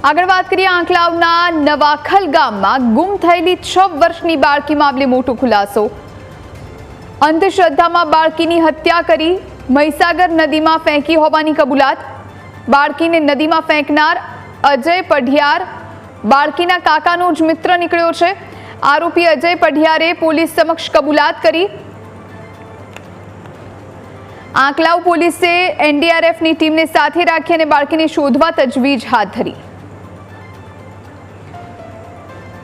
આગળ વાત કરીએ આંકલાવના નવાખલ ગામમાં ગુમ થયેલી 6 વર્ષની બાળકી મામલે મોટો ખુલાસો। અંધશ્રદ્ધામાં બાળકીની હત્યા કરી મહીસાગર નદીમાં ફેંકી હોવાની કબૂલાત। બાળકીને નદીમાં ફેંકનાર અજય પઢિયાર બાળકીના કાકાનો જ મિત્ર નીકળ્યો છે। આરોપી અજય પઢિયારે પોલીસ સમક્ષ કબૂલાત કરી। આંકલાવ પોલીસે એનડીઆરએફની ટીમને સાથે રાખી અને બાળકીને શોધવા તજવીજ હાથ ધરી।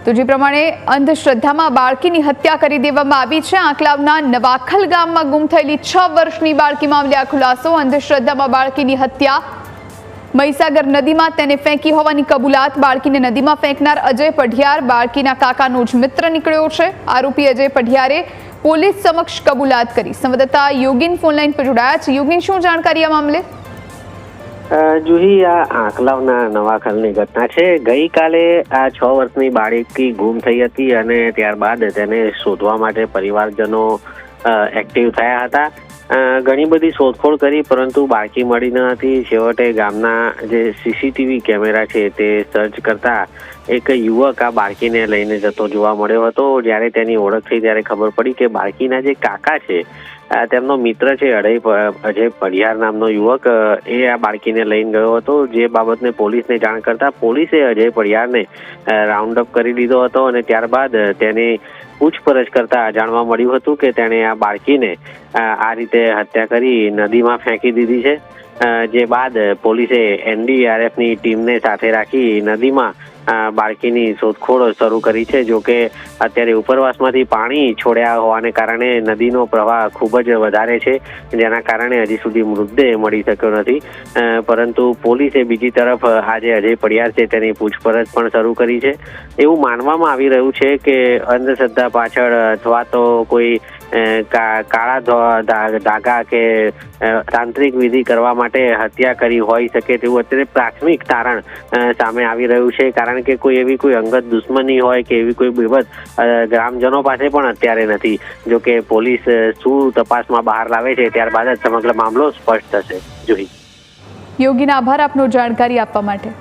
તો જે પ્રમાણે અંધશ્રદ્ધામાં બાળકીની હત્યા કરી દેવામાં આવી છે। આંકલાવના નવાખલ ગામમાં ગુમ થયેલી 6 વર્ષની બાળકી મામલે આ ખુલાસો। અંધશ્રદ્ધામાં બાળકીની હત્યા, મહીસાગર નદીમાં તેને ફેંકી હોવાની કબૂલાત। બાળકીને નદીમાં ફેંકનાર અજય પઢિયાર બાળકીના કાકાનો જ મિત્ર નીકળ્યો છે। આરોપી અજય પઢિયારે પોલીસ સમક્ષ કબૂલાત કરી। સંવાદદાતા યોગીન ફોનલાઈન પર જોડાયા છે। યોગીન, શું જાણકારી આ મામલે? જુહી, આ આંકલાવના નવાખલની ઘટના છે। ગઈકાલે આ 6 વર્ષની બાળકી ગુમ થઈ હતી અને ત્યારબાદ તેને શોધવા માટે પરિવારજનો એક્ટિવ થયા હતા। ઘણી બધી શોધખોળ કરી પરંતુ બાળકી મળી ન હતી। છેવટે ગામના જે સીસીટીવી કેમેરા છે તે સર્ચ કરતા એક યુવક આ બાળકીને લઈને જતો જોવા મળ્યો હતો। જ્યારે તેની ઓળખ થઈ ત્યારે ખબર પડી કે બાળકીના જે કાકા છે તેમનો મિત્ર છે અજય પઢિયાર નામનો યુવક, એ આ બાળકીને લઈને ગયો હતો। જે બાબતને પોલીસને જાણ કરતા પોલીસે અજય પઢિયારને રાઉન્ડ અપ કરી લીધો હતો અને ત્યારબાદ તેની પૂછપરછ કરતા જાણવા મળ્યું હતું કે તેણે આ બાળકીને આ રીતે હત્યા કરી નદીમાં ફેંકી દીધી છે। જે બાદ પોલીસે એનડીઆરએફની ટીમને સાથે રાખી નદીમાં બાળકીની શોધખોળ શરૂ કરી છે। જો કે અત્યારે ઉપરવાસમાંથી પાણી છોડ્યા હોવાને કારણે નદીનો પ્રવાહ ખૂબ જ વધારે છે, જેના કારણે હજી સુધી મૃતદેહ મળી શક્યો નથી। પરંતુ પોલીસે બીજી તરફ આજે અજય પઢિયાર છે તેની પૂછપરછ પણ શરૂ કરી છે। એવું માનવામાં આવી રહ્યું છે કે અંધશ્રદ્ધા પાછળ અથવા તો કોઈ કાળા ધાગા કે તાંત્રિક વિધિ કરવા માટે હત્યા કરી હોઈ શકે તેવું અત્યારે પ્રાથમિક તારણ સામે આવી રહ્યું છે। કારણ કે કોઈ એવી કોઈ અંગત દુશ્મની હોય કે એવી કોઈ બાબત ગ્રામજનો પાસે પણ અત્યારે નથી। જો કે પોલીસ શું તપાસમાં બહાર લાવે છે ત્યારબાદ જ સમગ્ર મામલો સ્પષ્ટ થશે। જોઈ યોગીના આભાર આપનો જાણકારી આપવા માટે।